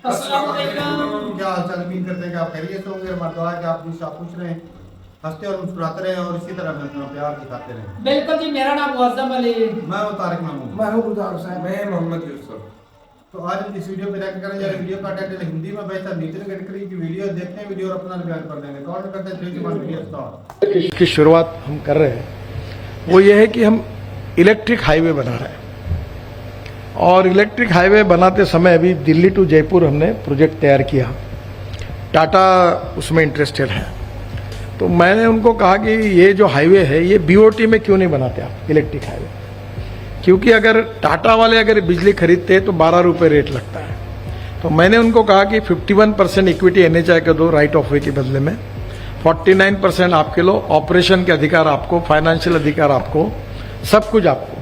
अस्सलामुअलैकुम। क्या हाल चाल, उम्मीद करते हैं कि आप खैरियत से होंगे। हमारा दुआ है कि आप भी साफ खुश रहें, हंसते और मुस्कुराते रहें और इसी तरह अपना प्यार दिखाते रहें। बिल्कुल जी, मेरा नाम मुअज़्ज़म अली। मैं हूं तारिक महमूद। मैं हूं गुलजार हुसैन। मैं मोहम्मद यूसुफ। तो आज हम इस वीडियो पे रिएक्ट करने जा रहे हैं। वीडियो का टाइटल हिंदी में बेहतर नितिन गडकरी की वीडियो देखते हैं, वीडियो और अपना बयान कर देंगे। तो और करते हैं 3 2 1 वीडियो स्टार्ट। की शुरुआत हम कर रहे हैं वो ये है कि हम इलेक्ट्रिक हाईवे बना रहे हैं और इलेक्ट्रिक हाईवे बनाते समय अभी दिल्ली टू जयपुर हमने प्रोजेक्ट तैयार किया। टाटा उसमें इंटरेस्टेड है, तो मैंने उनको कहा कि ये जो हाईवे है ये बीओटी में क्यों नहीं बनाते आप इलेक्ट्रिक हाईवे, क्योंकि अगर टाटा वाले अगर बिजली खरीदते हैं तो 12 रुपये रेट लगता है। तो मैंने उनको कहा कि 51% इक्विटी एनएचआई का दो राइट ऑफ वे के बदले में, 49% आपके लो, ऑपरेशन के अधिकार आपको, फाइनेंशियल अधिकार आपको, सब कुछ आपको,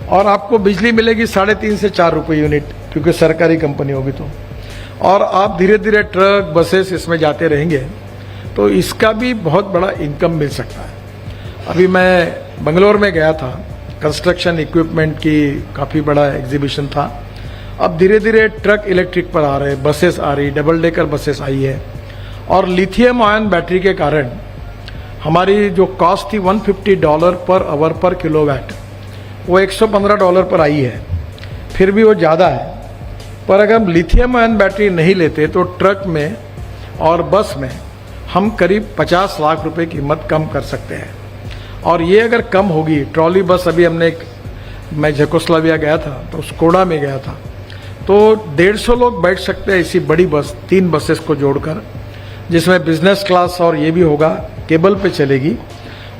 और आपको बिजली मिलेगी 3.5 से 4 रुपये यूनिट, क्योंकि सरकारी कंपनी होगी तो। और आप धीरे धीरे ट्रक बसेस इसमें जाते रहेंगे तो इसका भी बहुत बड़ा इनकम मिल सकता है। अभी मैं बंगलोर में गया था, कंस्ट्रक्शन इक्विपमेंट की काफ़ी बड़ा एग्जीबिशन था। अब धीरे धीरे ट्रक इलेक्ट्रिक पर आ रहे, बसेस आ रही, डबल डेकर बसेस आई है, और लिथियम आयन बैटरी के कारण हमारी जो कॉस्ट थी $150 पर आवर पर किलोवाट, वो $115 पर आई है। फिर भी वो ज़्यादा है, पर अगर हम लिथियम आयन बैटरी नहीं लेते तो ट्रक में और बस में हम करीब 50 लाख रुपए कीमत कम कर सकते हैं। और ये अगर कम होगी, ट्रॉली बस अभी हमने मैं जेकोस्लोवाकिया गया था तो स्कोडा में गया था, तो 150 लोग बैठ सकते हैं ऐसी बड़ी बस, 3 बसेस को जोड़कर, जिसमें बिजनेस क्लास और ये भी होगा, केबल पे चलेगी।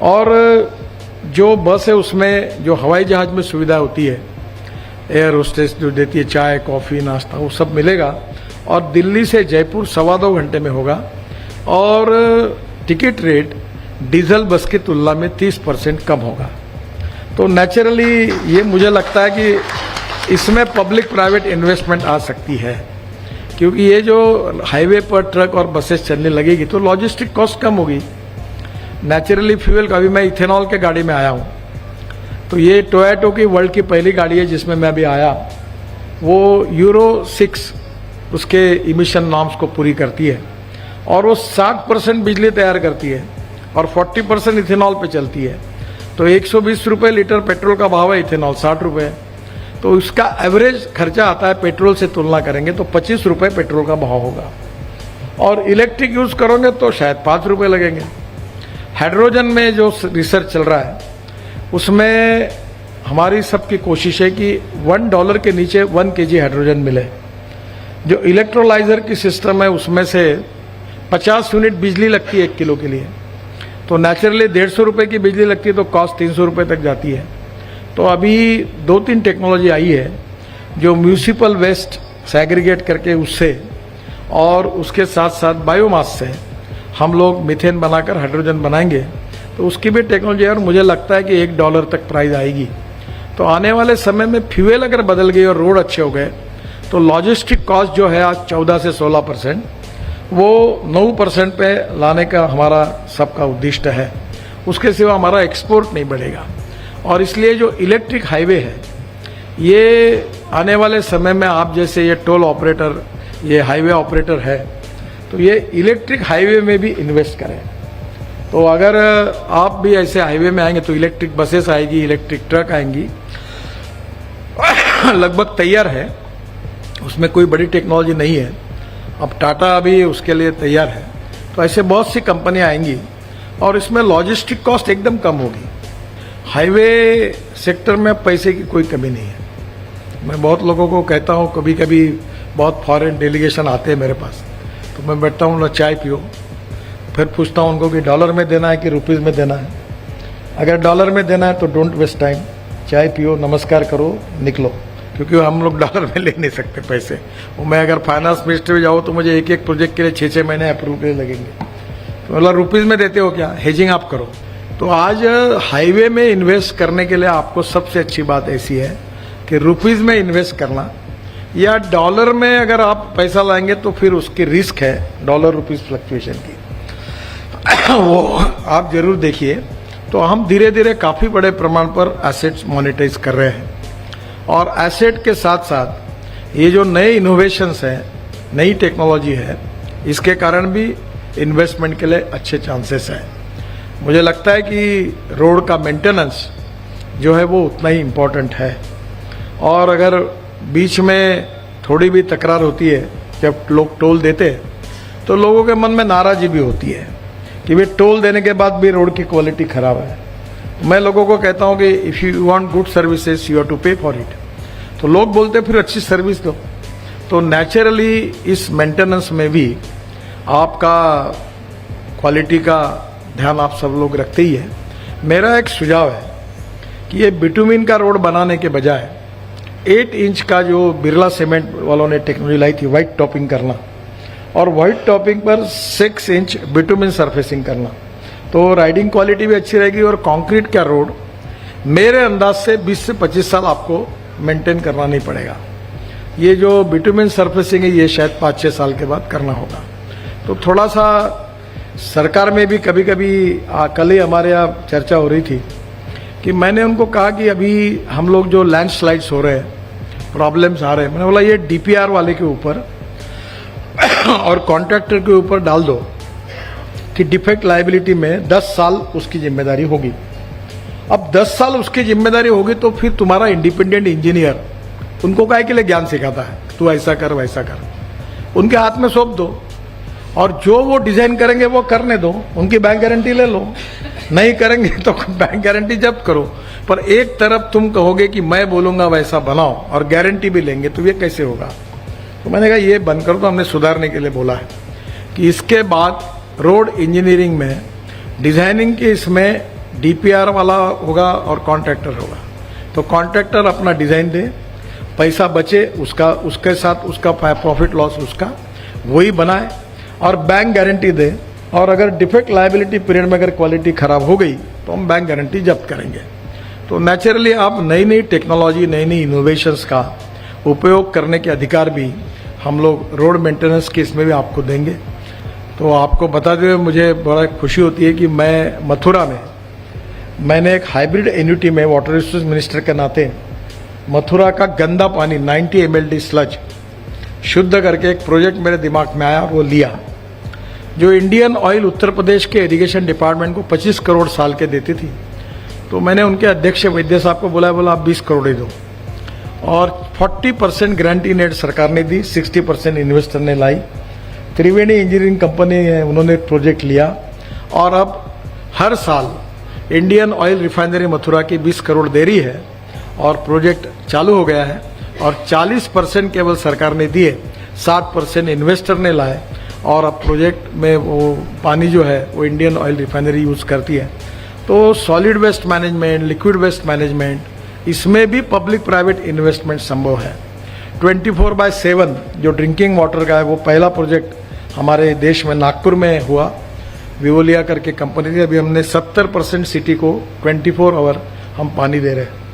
और जो बस है उसमें जो हवाई जहाज में सुविधा होती है, एयर होस्टेस जो देती है चाय कॉफ़ी नाश्ता, वो सब मिलेगा। और दिल्ली से जयपुर 2.25 घंटे में होगा, और टिकट रेट डीजल बस की तुलना में 30% कम होगा। तो नेचुरली ये मुझे लगता है कि इसमें पब्लिक प्राइवेट इन्वेस्टमेंट आ सकती है, क्योंकि ये जो हाईवे पर ट्रक और बसेस चलने लगेगी तो लॉजिस्टिक कॉस्ट कम होगी। नेचुरली फ्यूल का, अभी मैं इथेनॉल के गाड़ी में आया हूँ, तो ये टोयोटा की वर्ल्ड की पहली गाड़ी है जिसमें मैं अभी आया। वो यूरो 6 उसके इमिशन नॉर्म्स को पूरी करती है, और वो 60% बिजली तैयार करती है और 40% इथेनॉल पे चलती है। तो 120 रुपये लीटर पेट्रोल का भाव है, इथेनॉल 60 रुपये, तो इसका एवरेज खर्चा आता है पेट्रोल से तुलना करेंगे तो 25 रुपये पेट्रोल का भाव होगा। और इलेक्ट्रिक यूज़ करोगे तो शायद 5 रुपये लगेंगे। हाइड्रोजन में जो रिसर्च चल रहा है उसमें हमारी सबकी कोशिश है कि $1 के नीचे 1 kg हाइड्रोजन मिले। जो इलेक्ट्रोलाइजर की सिस्टम है उसमें से 50 यूनिट बिजली लगती है 1 किलो के लिए, तो नेचुरली 150 रुपये की बिजली लगती है तो कॉस्ट 300 रुपये तक जाती है। तो अभी 2-3 टेक्नोलॉजी आई है जो म्यूनिसिपल वेस्ट सेग्रीगेट करके उससे, और उसके साथ साथ बायोमास से हम लोग मीथेन बनाकर हाइड्रोजन बनाएंगे, तो उसकी भी टेक्नोलॉजी है। और मुझे लगता है कि $1 तक प्राइस आएगी। तो आने वाले समय में फ्यूल अगर बदल गई और रोड अच्छे हो गए तो लॉजिस्टिक कॉस्ट जो है आज 14 से 16%, वो 9% पे लाने का हमारा सबका उद्देश्य है। उसके सिवा हमारा एक्सपोर्ट नहीं बढ़ेगा। और इसलिए जो इलेक्ट्रिक हाईवे है ये आने वाले समय में, आप जैसे ये टोल ऑपरेटर, ये हाईवे ऑपरेटर है, तो ये इलेक्ट्रिक हाईवे में भी इन्वेस्ट करें। तो अगर आप भी ऐसे हाईवे में आएंगे तो इलेक्ट्रिक बसेस आएगी, इलेक्ट्रिक ट्रक आएंगी, लगभग तैयार है, उसमें कोई बड़ी टेक्नोलॉजी नहीं है। अब टाटा अभी उसके लिए तैयार है, तो ऐसे बहुत सी कंपनियां आएंगी और इसमें लॉजिस्टिक कॉस्ट एकदम कम होगी। हाईवे सेक्टर में पैसे की कोई कमी नहीं है। मैं बहुत लोगों को कहता हूँ, कभी कभी बहुत फॉरेन डेलीगेशन आते हैं मेरे पास, तो मैं बैठता हूँ, चाय पियो, फिर पूछता हूँ उनको कि डॉलर में देना है कि रुपीज़ में देना है। अगर डॉलर में देना है तो डोंट वेस्ट टाइम, चाय पियो, नमस्कार करो, निकलो, क्योंकि हम लोग डॉलर में ले नहीं सकते पैसे। वो मैं अगर फाइनेंस मिनिस्टर में जाऊँ तो मुझे एक प्रोजेक्ट के लिए 6-6 महीने अप्रूव के लिए लगेंगे। तो मतलब रुपीज़ में देते हो क्या, हेजिंग आप करो। तो आज हाईवे में इन्वेस्ट करने के लिए आपको सबसे अच्छी बात ऐसी है कि रुपीज़ में इन्वेस्ट करना, या डॉलर में अगर आप पैसा लाएंगे तो फिर उसकी रिस्क है डॉलर रुपीज़ फ्लक्चुएशन की, वो आप जरूर देखिए। तो हम धीरे धीरे काफ़ी बड़े प्रमाण पर एसेट्स मोनेटाइज कर रहे हैं, और एसेट के साथ साथ ये जो नए इनोवेशंस हैं नई टेक्नोलॉजी है, इसके कारण भी इन्वेस्टमेंट के लिए अच्छे चांसेस हैं। मुझे लगता है कि रोड का मेंटेनेंस जो है वो उतना ही इम्पोर्टेंट है, और अगर बीच में थोड़ी भी तकरार होती है, जब लोग टोल देते हैं तो लोगों के मन में नाराज़गी भी होती है कि वे टोल देने के बाद भी रोड की क्वालिटी खराब है। मैं लोगों को कहता हूं कि if you want good services you have to pay for it. तो लोग बोलते फिर अच्छी सर्विस दो। तो नेचुरली इस मेंटेनेंस में भी आपका क्वालिटी का ध्यान आप सब लोग रखते ही है। मेरा एक सुझाव है कि ये बिटुमिन का रोड बनाने के बजाय 8 इंच का जो बिरला सीमेंट वालों ने टेक्नोलॉजी लाई थी, व्हाइट टॉपिंग करना, और व्हाइट टॉपिंग पर 6 इंच बिटुमिन सरफेसिंग करना, तो राइडिंग क्वालिटी भी अच्छी रहेगी। और कंक्रीट का रोड मेरे अंदाज से 20 से 25 साल आपको मेंटेन करना नहीं पड़ेगा। ये जो बिटुमिन सरफेसिंग है ये शायद 5-6 साल के बाद करना होगा। तो थोड़ा सा सरकार में भी कभी कभी कल ही हमारे यहाँ चर्चा हो रही थी कि मैंने उनको कहा कि अभी हम लोग जो लैंडस्लाइड्स हो रहे हैं, प्रॉब्लम्स आ रहे हैं, मैंने बोला ये डीपीआर वाले के ऊपर और कॉन्ट्रैक्टर के ऊपर डाल दो कि डिफेक्ट लायबिलिटी में 10 साल उसकी जिम्मेदारी होगी। अब 10 साल उसकी जिम्मेदारी होगी तो फिर तुम्हारा इंडिपेंडेंट इंजीनियर उनको काहे के लिए ज्ञान सिखाता है, तू ऐसा कर वैसा कर, उनके हाथ में सौंप दो, और जो वो डिजाइन करेंगे वो करने दो, उनकी बैंक गारंटी ले लो, नहीं करेंगे तो बैंक गारंटी जब्त करो। पर एक तरफ तुम कहोगे कि मैं बोलूंगा वैसा बनाओ और गारंटी भी लेंगे, तो ये कैसे होगा। तो मैंने कहा ये बंद करो। तो हमने सुधारने के लिए बोला है कि इसके बाद रोड इंजीनियरिंग में डिजाइनिंग के इसमें डीपीआर वाला होगा और कॉन्ट्रैक्टर होगा। तो कॉन्ट्रैक्टर अपना डिजाइन दे, पैसा बचे उसका, उसके साथ उसका प्रॉफिट लॉस उसका वही बनाए, और बैंक गारंटी दे। और अगर डिफेक्ट लायबिलिटी पीरियड में अगर क्वालिटी खराब हो गई तो हम बैंक गारंटी जब्त करेंगे। तो नेचुरली आप नई नई टेक्नोलॉजी, नई नई इनोवेशंस का उपयोग करने के अधिकार भी हम लोग रोड मेंटेनेंस के इसमें भी आपको देंगे। तो आपको बताते हुए मुझे बड़ा खुशी होती है कि मैं मथुरा में मैंने एक हाइब्रिड एन्युटी में वाटर रिसोर्स मिनिस्टर के नाते मथुरा का गंदा पानी 90 mld स्लज शुद्ध करके एक प्रोजेक्ट मेरे दिमाग में आया और वो लिया। जो इंडियन ऑयल उत्तर प्रदेश के इरिगेशन डिपार्टमेंट को 25 करोड़ साल के देती थी, तो मैंने उनके अध्यक्ष वैद्य साहब को बोला आप 20 करोड़ ही दो, और 40% गारंटी नेट सरकार ने दी, 60% इन्वेस्टर ने लाई। त्रिवेणी इंजीनियरिंग कंपनी है, उन्होंने प्रोजेक्ट लिया, और अब हर साल इंडियन ऑयल रिफाइनरी मथुरा की 20 करोड़ दे रही है, और प्रोजेक्ट चालू हो गया है। और 40% केवल सरकार ने दिए, 60% इन्वेस्टर ने लाए, और अब प्रोजेक्ट में वो पानी जो है वो इंडियन ऑयल रिफाइनरी यूज करती है। तो solid waste management, liquid waste management, इसमें भी पब्लिक प्राइवेट इन्वेस्टमेंट संभव है। 24/7 जो ड्रिंकिंग वाटर का है वो पहला प्रोजेक्ट हमारे देश में नागपुर में हुआ, विवोलिया करके कंपनी थी। अभी हमने 70% सिटी को 24 आवर हम पानी दे रहे हैं।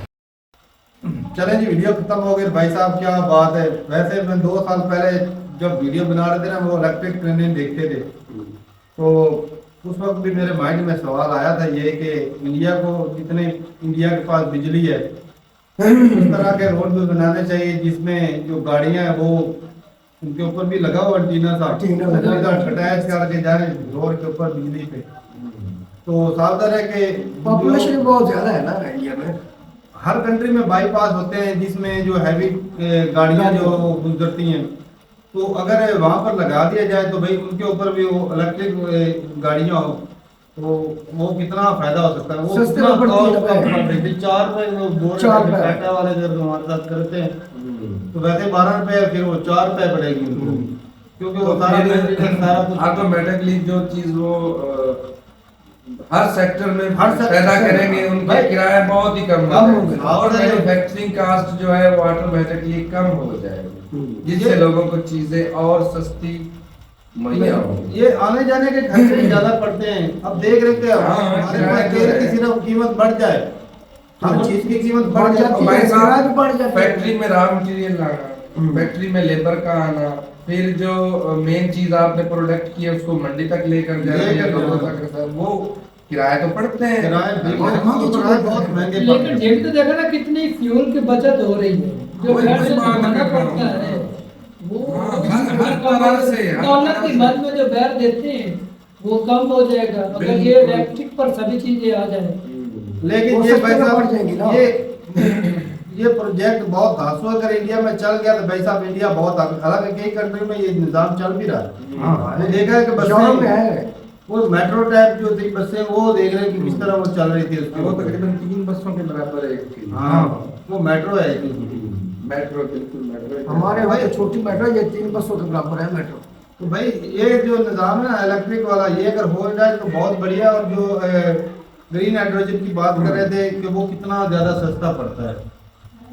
चलें जी, वीडियो खत्म हो गई। भाई साहब क्या बात है। वैसे मैं 2 साल पहले जब वीडियो बना रहे थे ना, वो इलेक्ट्रिक ट्रेन देखते थे, तो उस वक्त भी मेरे माइंड में सवाल आया था ये कि इंडिया को, जितने इंडिया के पास बिजली है, उस तरह के रोड भी बनाने चाहिए जिसमें जो गाड़ियां हैं वो उनके ऊपर भी लगा हुआ एंटीना सा अटैच करके जाए रोड के ऊपर बिजली पे। तो सावधान है कि पॉपुलेशन बहुत ज्यादा है ना इंडिया में। हर कंट्री में बाईपास होते हैं जिसमें जो हैवी गाड़ियां जो गुजरती हैं, तो अगर वहां पर लगा दिया जाए तो भाई उनके ऊपर भी वो इलेक्ट्रिक गाड़ियां हो तो वो कितना फायदा हो सकता है। वो सस्ते कितना में पड़ती है। ₹4 टाटा वाले अगर हमारे साथ करते हैं तो वैसे 12 रुपए, फिर वो 4 रुपए पड़ेगी उनको, क्योंकि वो सारा कुछ ऑटोमेटिकली जो चीज वो हर सेक्टर में हर सेक्टर पैदा में करेंगे, उनके भाई, किराए बहुत ही कम होंगे। और मैन्युफैक्चरिंग कास्ट जो है वो ऑटोमेटिकली कम हो जाएगी, जिससे लोगों को चीजें और सस्ती मुहैया होंगी। ये आने जाने के खर्चे ज्यादा पड़ते हैं। अब देख रहे थे हमारे पास तेल की सिर्फ कीमत बढ़ जाए, हर चीज की कीमत बढ़ जाती भाई है। साहब, फैक्ट्री में रॉ मटेरियल लाना, फैक्ट्री में लेबर का आना, फिर जो मेन चीज आपने प्रोडक्ट की है उसको मंडी तक लेकर जाना या लोगों तक, वो किराए तो पड़ते हैं, किराए बहुत महंगे लेकिन पड़ते हैं। जेब तो देखा ना कितनी फ्यूल की बचत हो रही है, जो वही घर से बात मंगाना कर रहा हूँ। पड़ता है वो हाँ, तरह से, हर दौलत तरह की से। मद में जो बैर देते हैं वो कम हो जाएगा अगर ये बिल्कुल। इलेक्ट्रिक पर सभी चीजें आ जाए। लेकिन वो ये सस्ते भाई में साहब पड़ जाएंगी ना। ये प्रोजेक्ट बहुत धांसू अगर इंडिया में चल गया तो भाई साहब इंडिया बहुत हालांकि कई कंट्री में ये निजाम चल भी रहा है। हाँ, वो देखा है कि यूरोप में बसें है। वो मेट्रो टाइप जो थी बसें वो देख रहे हैं कि किस तरह वो चल रही थी उसकी वो तकरीबन 3 बसों के बराबर है एक थी। हाँ वो मेट्रो है एक। मेट्रो, बिल्कुल मेट्रो। हमारे वहाँ तो छोटी मेट्रो ये 3 बसों के बराबर है मेट्रो। तो भाई ये जो निज़ाम है ना इलेक्ट्रिक वाला ये अगर हो जाए तो बहुत बढ़िया। और जो ग्रीन हाइड्रोजन की बात कर रहे थे कि वो कितना ज़्यादा सस्ता पड़ता है।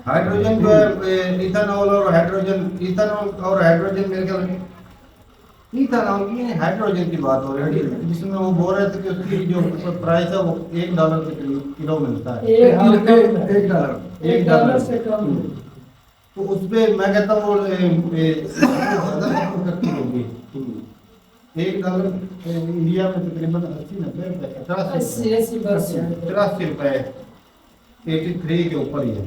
हाइड्रोजन जो है इथेनॉल और हाइड्रोजन मेरे ख्याल में इथेनॉल की हाइड्रोजन की बात हो रही है जिसमें वो बोल रहे थे कि उसकी जो प्राइस है वो $1 के करीब किलो मिलता है। एक डॉलर से कम। तो उस पे मैं कहता हूँ होगी $1 इंडिया में तकरीबन 80-90 80 बस है। 83 रुपए 83 के ऊपर ही है।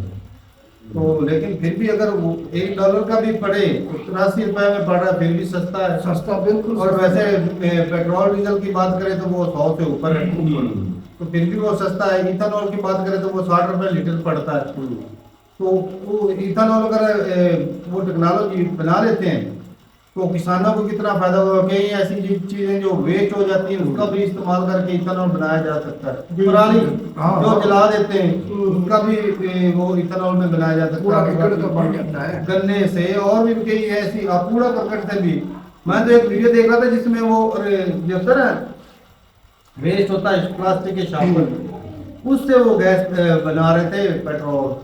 तो लेकिन फिर भी अगर वो $1 का भी पड़े तो 83 रुपए में पड़ रहा है, फिर भी सस्ता है। सस्ता बिल्कुल। और वैसे पेट्रोल डीजल की बात करें तो वो 100 से ऊपर है तो फिर भी वो सस्ता है। इथेनॉल की बात करें तो वो 60 रुपए लीटर पड़ता है। तो वो इथेनॉल अगर वो टेक्नोलॉजी बना लेते हैं तो किसानों को कितना फायदा होगा। कई ऐसी चीजें जो वेस्ट हो जाती हैं उसका भी इस्तेमाल करके इथेनॉल बनाया जा सकता है। पराली जो जला देते हैं उसका भी वो इथेनॉल में बनाया जा पूरा सकता टिकट तो बढ़ जाता है। गन्ने से और भी कई ऐसी कूड़ा करकट से भी। मैं तो एक वीडियो देख रहा था जिसमें वो जो होता है वेस्ट होता है प्लास्टिक के शापर उससे वो गैस बना रहे थे पेट्रोल।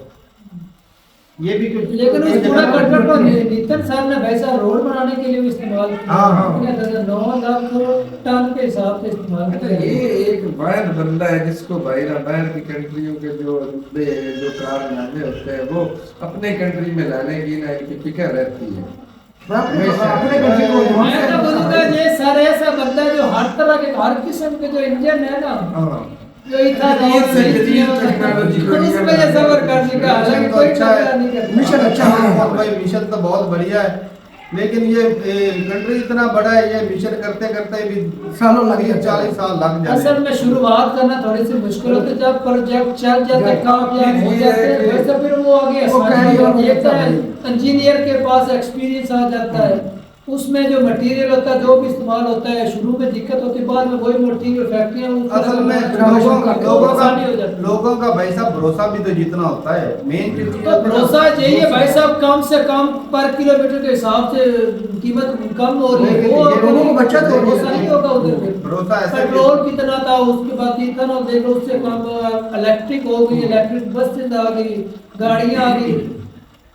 ये भी कुछ लेकिन उस एक कूड़ा जगह- करकट को नितिन साहब ने वैसा रोड बनाने के लिए भी इस्तेमाल किया। हाँ, हाँ। 9 लाख टन के हिसाब से इस्तेमाल अच्छा, किया। ये एक वैन बंदा है जिसको बाहर की कंट्रियों के जो कारनामे होते हैं वो अपने कंट्री में लाने की ना इनकी फिक्र रहती है। अपने कंट्री को मैं तो बोलूंगा ये सर ऐसा बंदा जो हर तरह के हर किस्म के जो इंजन है ना जो इथेनॉल से टेक्नोलॉजी को उसमें ये सफर कर चुका है हालांकि कोई अच्छा है। टक्कर नहीं करता। मिशन अच्छा है। हाँ भाई मिशन तो बहुत बढ़िया है लेकिन ये कंट्री इतना बड़ा है ये मिशन करते करते भी सालों लग जाते हैं। 40 साल लग जाते असल हैं। में शुरुआत करना थोड़ी सी मुश्किल होती है जब प्रोजेक्ट चल जाते कामयाब हो जाते हैं वैसे फिर वो आगे वो आसान हो carry on जाता है। होता है। इंजीनियर के पास एक्सपीरियंस आ जाता है उसमें जो मटेरियल होता है जो भी इस्तेमाल होता है शुरू में दिक्कत होती है बाद में वही मटेरियल फैक्ट्रियां असल में लोगों का भाई साहब भरोसा भी तो जितना होता है मेन चीज तो भरोसा चाहिए भाई साहब कम से कम पर किलोमीटर के हिसाब से कीमत कम हो रही है लेकिन वो ये लोगों को बचत हो रही है। भरोसा नहीं होगा उधर पे भरोसा ऐसे पेट्रोल कितना था उसके बाद इथेनॉल देख लो उससे कम इलेक्ट्रिक हो गई इलेक्ट्रिक बसें आ गई गाड़ियां आ गई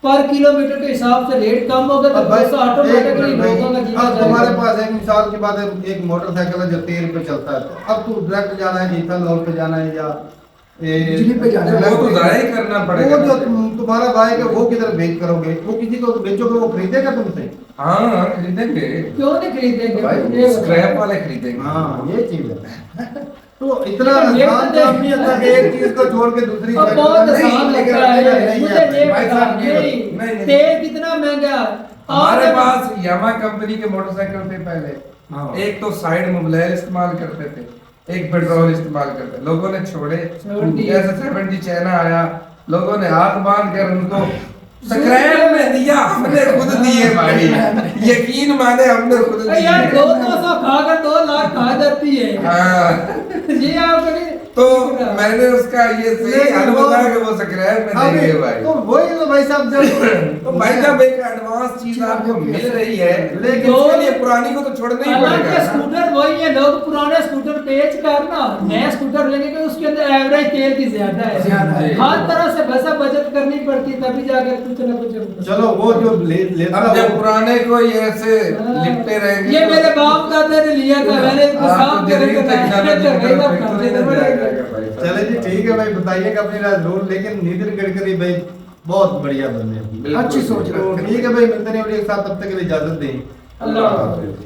पर किलोमीटर के हिसाब से रेट कम होगा तो भरोसा ऑटोमेटिकली लोगों का जीना अब तुम्हारे जाएगा। पास एक मिसाल की बात है एक मोटरसाइकिल है जो तेल पे चलता है तो अब तू डायरेक्ट जाना है इथेनॉल पे जाना है या बिजली पे जाना है। वो तो ज़ाया ही करना पड़ेगा। वो जो तुम्हारा भाई है वो किधर बेच करोगे वो किसी को बेचोगे वो खरीदेगा तुमसे। हाँ खरीदेंगे क्यों नहीं खरीदेंगे भाई ये बताओ। स्क्रैप वाले खरीदेंगे। हाँ ये चीज है तो इतना लेकिन ये आसान तो काम नहीं होता कि एक चीज को छोड़ के दूसरी अब साइड बहुत पे- आसान नहीं, लगता है नहीं, मुझे नहीं, ये भाई बता साहब, ये नहीं नहीं। तेल कितना महंगा है हमारे आज पास यामा कंपनी के मोटरसाइकिल थे पहले। हाँ। एक तो साइड मोबाइल इस्तेमाल करते थे एक पेट्रोल इस्तेमाल करते थे। लोगों ने छोड़ दिए। जैसे 70 चाइना आया लोगों ने हाथ बांध कर उनको स्क्रैप में दिया हमने खुद दिए भाई यकीन माने हमने खुद अरे यार दिए। 200 खाकर 2 लाख खा जाती है हाँ ये आप कभी तो मैंने उसका ये सही हल बताया कि वो स्क्रैप में अभी देंगे भाई। तो वही तो भाई साहब जब तो भाई जब एक एडवांस चीज आपको मिल रही है लेकिन तो- उसके लिए पुरानी को तो छोड़ना ही हालांकि पड़ेगा। स्कूटर वही है लोग पुराने स्कूटर बेच कर ना नया स्कूटर लेंगे कि उसके अंदर एवरेज तेल की ज्यादा ज्यादा है है। हर तरह से पैसा बचत करनी पड़ती है तभी जाकर कुछ ना कुछ चलो वो जो लेता अब जब वो- पुराने को ये ऐसे लिपटे रहेंगे ये तो- मेरे बाप दादा ने लिया था मैंने इसको आपको साफ करके जरूरी टेक्नोलॉजी तो का भाई फिर तो साहब नहीं करते ना थे। जाएगा भाई साहब। चले जी ठीक है भाई बताइएगा अपनी राय जरूर लेकिन नितिन गडकरी भाई बहुत बढ़िया बंदे हैं। बिल्कुल। अच्छी सोच तो ठीक है भाई मिलते नहीं एक साथ तब तक के लिए इजाजत दें। अल्लाह हाफिज़।